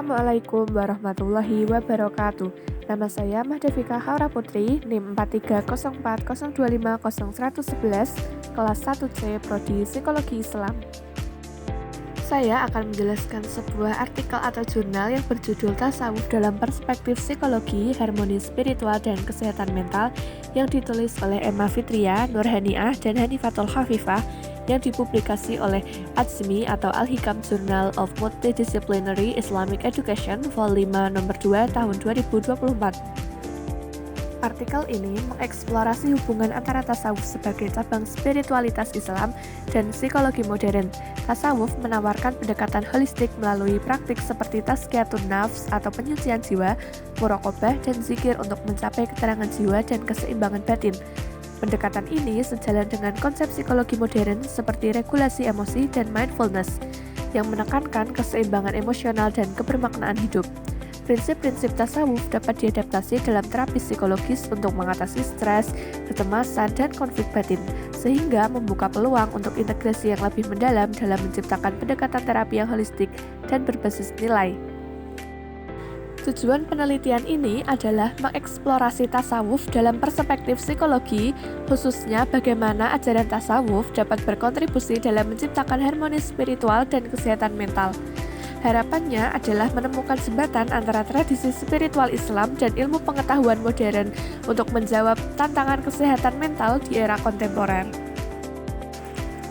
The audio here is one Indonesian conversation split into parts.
Assalamualaikum warahmatullahi wabarakatuh. Nama saya Mahdafika Haura Putri, NIM 4304025011, kelas 1C, Prodi Psikologi Islam. Saya akan menjelaskan sebuah artikel atau jurnal yang berjudul Tasawuf dalam Perspektif Psikologi, Harmoni Spiritual, dan Kesehatan Mental yang ditulis oleh Emma Fitria, Nurhaniah, dan Hanifatul Khafifah yang dipublikasi oleh Azmi atau Al-Hikam Journal of Multidisciplinary Islamic Education, Volume 5, Nomor 2, Tahun 2024. Artikel ini mengeksplorasi hubungan antara tasawuf sebagai cabang spiritualitas Islam dan psikologi modern. Tasawuf menawarkan pendekatan holistik melalui praktik seperti tazkiyatun nafs atau penyucian jiwa, muraqabah, dan zikir untuk mencapai keterangan jiwa dan keseimbangan batin. Pendekatan ini sejalan dengan konsep psikologi modern seperti regulasi emosi dan mindfulness yang menekankan keseimbangan emosional dan kebermaknaan hidup. Prinsip-prinsip tasawuf dapat diadaptasi dalam terapi psikologis untuk mengatasi stres, kecemasan, dan konflik batin, sehingga membuka peluang untuk integrasi yang lebih mendalam dalam menciptakan pendekatan terapi yang holistik dan berbasis nilai. Tujuan penelitian ini adalah mengeksplorasi tasawuf dalam perspektif psikologi, khususnya bagaimana ajaran tasawuf dapat berkontribusi dalam menciptakan harmoni spiritual dan kesehatan mental. Harapannya adalah menemukan jembatan antara tradisi spiritual Islam dan ilmu pengetahuan modern untuk menjawab tantangan kesehatan mental di era kontemporer.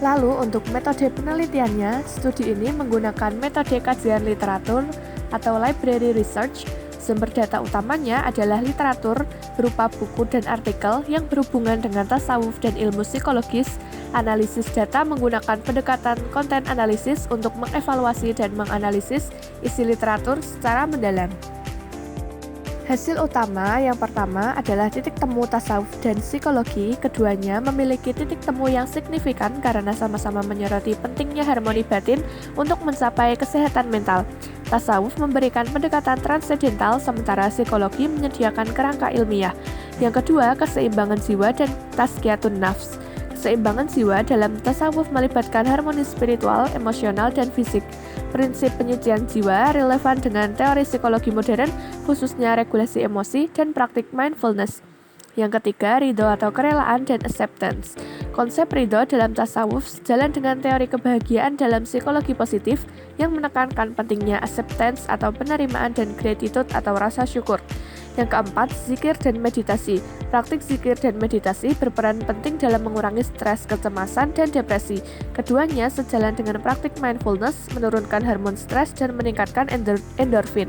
Lalu untuk metode penelitiannya, studi ini menggunakan metode kajian literatur atau library research. Sumber data utamanya adalah literatur berupa buku dan artikel yang berhubungan dengan tasawuf dan ilmu psikologis. Analisis data menggunakan pendekatan konten analisis untuk mengevaluasi dan menganalisis isi literatur secara mendalam. Hasil utama yang pertama adalah titik temu tasawuf dan psikologi. Keduanya memiliki titik temu yang signifikan karena sama-sama menyoroti pentingnya harmoni batin untuk mencapai kesehatan mental. Tasawuf memberikan pendekatan transendental, sementara psikologi menyediakan kerangka ilmiah. Yang kedua, keseimbangan jiwa dan tazkiyatun nafs. Keseimbangan jiwa dalam tasawuf melibatkan harmoni spiritual, emosional, dan fisik. Prinsip penyucian jiwa relevan dengan teori psikologi modern, khususnya regulasi emosi dan praktik mindfulness. Yang ketiga, ridho atau kerelaan dan acceptance. Konsep ridho dalam tasawuf sejalan dengan teori kebahagiaan dalam psikologi positif yang menekankan pentingnya acceptance atau penerimaan dan gratitude atau rasa syukur. Yang keempat, zikir dan meditasi. Praktik zikir dan meditasi berperan penting dalam mengurangi stres, kecemasan, dan depresi. Keduanya sejalan dengan praktik mindfulness, menurunkan hormon stres dan meningkatkan endorfin.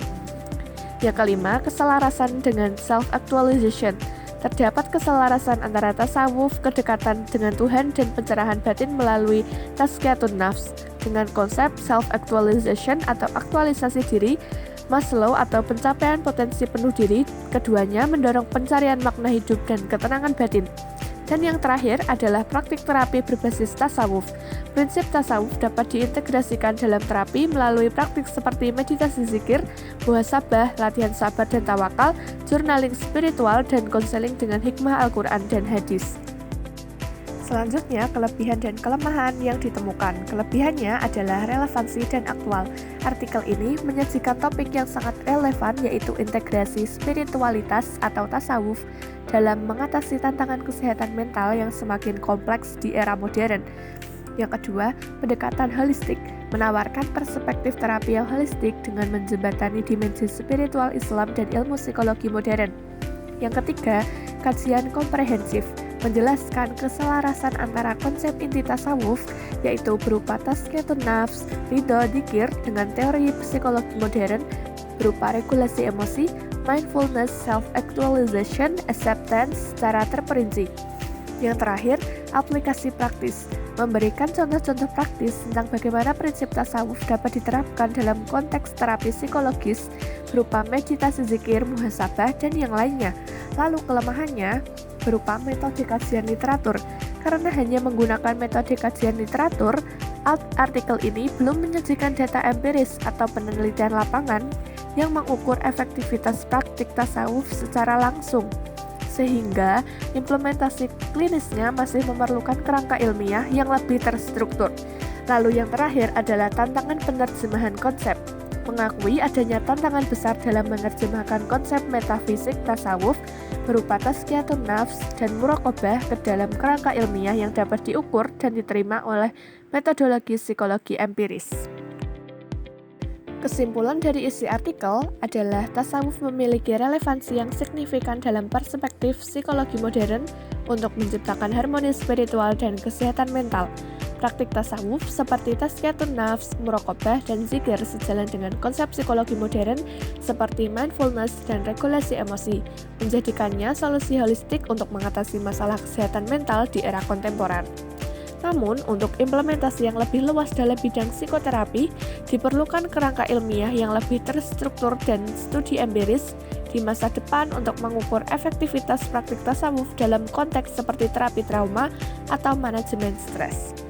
Yang kelima, keselarasan dengan self-actualization. Terdapat keselarasan antara tasawuf, kedekatan dengan Tuhan, dan pencerahan batin melalui tazkiyatun nafs. Dengan konsep self-actualization atau aktualisasi diri, Maslow atau pencapaian potensi penuh diri, keduanya mendorong pencarian makna hidup dan ketenangan batin. Dan yang terakhir adalah praktik terapi berbasis tasawuf. Prinsip tasawuf dapat diintegrasikan dalam terapi melalui praktik seperti meditasi zikir, muhasabah, latihan sabar dan tawakal, journaling spiritual, dan konseling dengan hikmah Al-Quran dan hadis. Selanjutnya, kelebihan dan kelemahan yang ditemukan. Kelebihannya adalah relevansi dan aktual. Artikel ini menyajikan topik yang sangat relevan, yaitu integrasi spiritualitas atau tasawuf dalam mengatasi tantangan kesehatan mental yang semakin kompleks di era modern. Yang kedua, pendekatan holistik menawarkan perspektif terapi yang holistik dengan menjembatani dimensi spiritual Islam dan ilmu psikologi modern. Yang ketiga, kajian komprehensif menjelaskan keselarasan antara konsep inti tasawuf, yaitu berupa tazkiyatun nafs, ridho, dzikir, dengan teori psikologi modern berupa regulasi emosi, mindfulness, self-actualization, acceptance secara terperinci. Yang terakhir, aplikasi praktis memberikan contoh-contoh praktis tentang bagaimana prinsip tasawuf dapat diterapkan dalam konteks terapi psikologis berupa meditasi zikir, muhasabah, dan yang lainnya. Lalu kelemahannya berupa metode kajian literatur. Karena hanya menggunakan metode kajian literatur, artikel ini belum menyajikan data empiris atau penelitian lapangan yang mengukur efektivitas praktik tasawuf secara langsung, sehingga implementasi klinisnya masih memerlukan kerangka ilmiah yang lebih terstruktur. Lalu yang terakhir adalah tantangan penerjemahan konsep. mengakui adanya tantangan besar dalam menerjemahkan konsep metafisik tasawuf berupa tazkiyatun nafs dan muraqabah ke dalam kerangka ilmiah yang dapat diukur dan diterima oleh metodologi psikologi empiris. Kesimpulan dari isi artikel adalah tasawuf memiliki relevansi yang signifikan dalam perspektif psikologi modern untuk menciptakan harmoni spiritual dan kesehatan mental. Praktik tasawuf seperti tazkiyatun nafs, muraqabah, dan zikir sejalan dengan konsep psikologi modern seperti mindfulness dan regulasi emosi, menjadikannya solusi holistik untuk mengatasi masalah kesehatan mental di era kontemporer. Namun, untuk implementasi yang lebih luas dalam bidang psikoterapi, diperlukan kerangka ilmiah yang lebih terstruktur dan studi empiris di masa depan untuk mengukur efektivitas praktik tasawuf dalam konteks seperti terapi trauma atau manajemen stres.